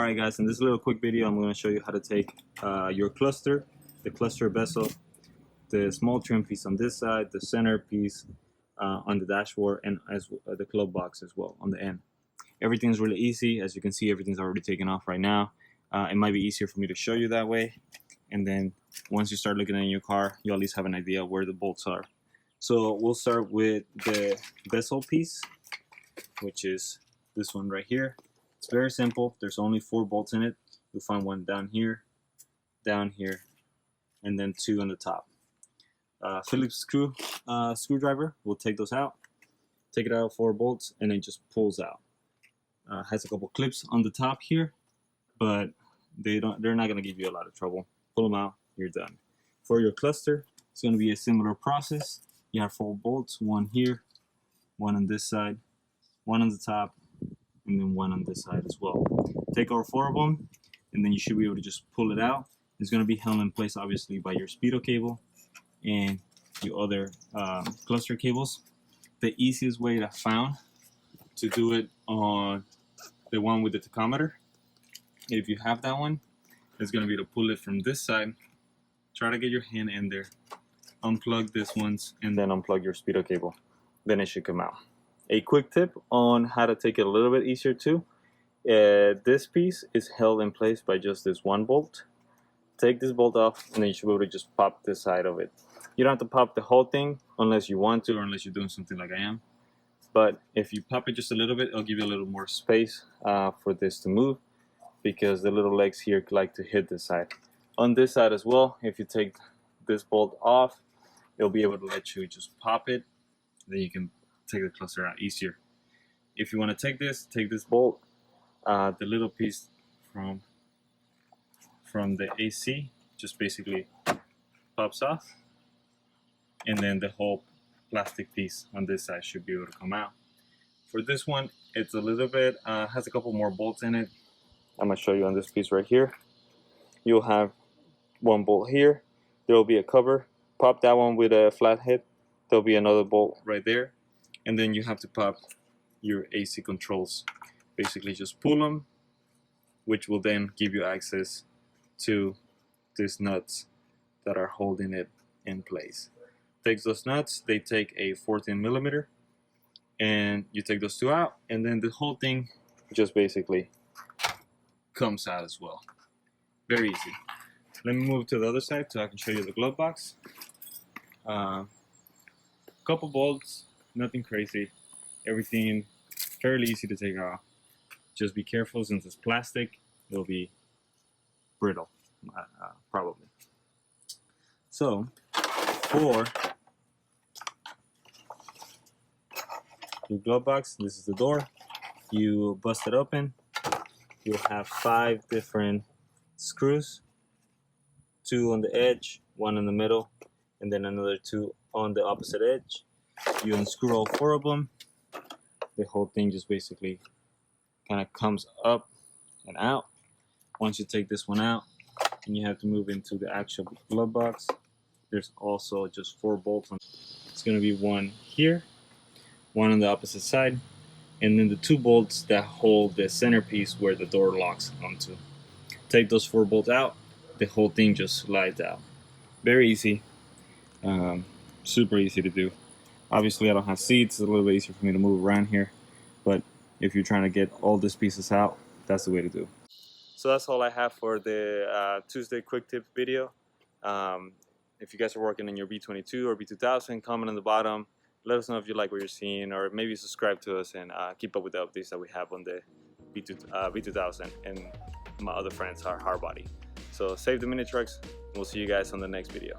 Alright guys, in this little quick video I'm going to show you how to take your cluster, the cluster bezel, the small trim piece on this side, the center piece on the dashboard, and as the glove box as well on the end. Everything's really easy. As you can see, everything's already taken off right now. It might be easier for me to show you that way, and then once you start looking at your car, you at least have an idea where the bolts are. So we'll start with the bezel piece, which is this one right here. It's very simple. There's only 4 bolts in it. You'll find one down here, and then 2 on the top. Phillips screwdriver will take those out. Take it out 4 bolts, and it just pulls out. Has a couple clips on the top here, but they're not going to give you a lot of trouble. Pull them out, you're done. For your cluster, it's going to be a similar process. You have 4 bolts, one here, one on this side, one on the top, and then one on this side as well. Take all 4 of them, and then you should be able to just pull it out. It's going to be held in place obviously by your speedo cable and your other cluster cables. The easiest way I found to do it on the one with the tachometer, if you have that one, is going to be to pull it from this side. Try to get your hand in there, unplug this ones, and then unplug your speedo cable. Then it should come out. A quick tip on how to take it a little bit easier too. This piece is held in place by just this one bolt. Take this bolt off, and then you should be able to just pop this side of it. You don't have to pop the whole thing unless you want to, or unless you're doing something like I am. But if you pop it just a little bit, it'll give you a little more space for this to move, because the little legs here like to hit this side. On this side as well, if you take this bolt off, it'll be able to let you just pop it. Then you can take the cluster out easier. If you want to take this bolt, the little piece from the AC just basically pops off, and then the whole plastic piece on this side should be able to come out. For this one, it's a little bit has a couple more bolts in it. I'm gonna show you on this piece right here. You'll have 1 bolt here. There will be a cover. Pop that one with a flat head. There'll be another bolt right there, and then you have to pop your AC controls. Basically just pull them, which will then give you access to these nuts that are holding it in place. Takes those nuts, they take a 14mm, and you take those 2 out, and then the whole thing just basically comes out as well. Very easy. Let me move to the other side so I can show you the glove box. Couple bolts, nothing crazy. Everything fairly easy to take off. Just be careful, since it's plastic, it'll be brittle, probably. So, for your glove box, this is the door. You bust it open. You'll have 5 different screws, 2 on the edge, 1 in the middle, and then another 2 on the opposite edge. You unscrew all 4 of them. The whole thing just basically kind of comes up and out. Once you take this one out, and you have to move into the actual glove box, there's also just 4 bolts. It's going to be 1 here, 1 on the opposite side, and then the 2 bolts that hold the centerpiece where the door locks onto. Take those 4 bolts out, the whole thing just slides out. Very easy, super easy to do. Obviously I don't have seats, it's a little bit easier for me to move around here, but if you're trying to get all these pieces out, that's the way to do. So that's all I have for the Tuesday quick tip video. If you guys are working in your B22 or B2000, comment on the bottom. Let us know if you like what you're seeing, or maybe subscribe to us and keep up with the updates that we have on the B2000 and my other friends, our hard body. So save the mini trucks. We'll see you guys on the next video.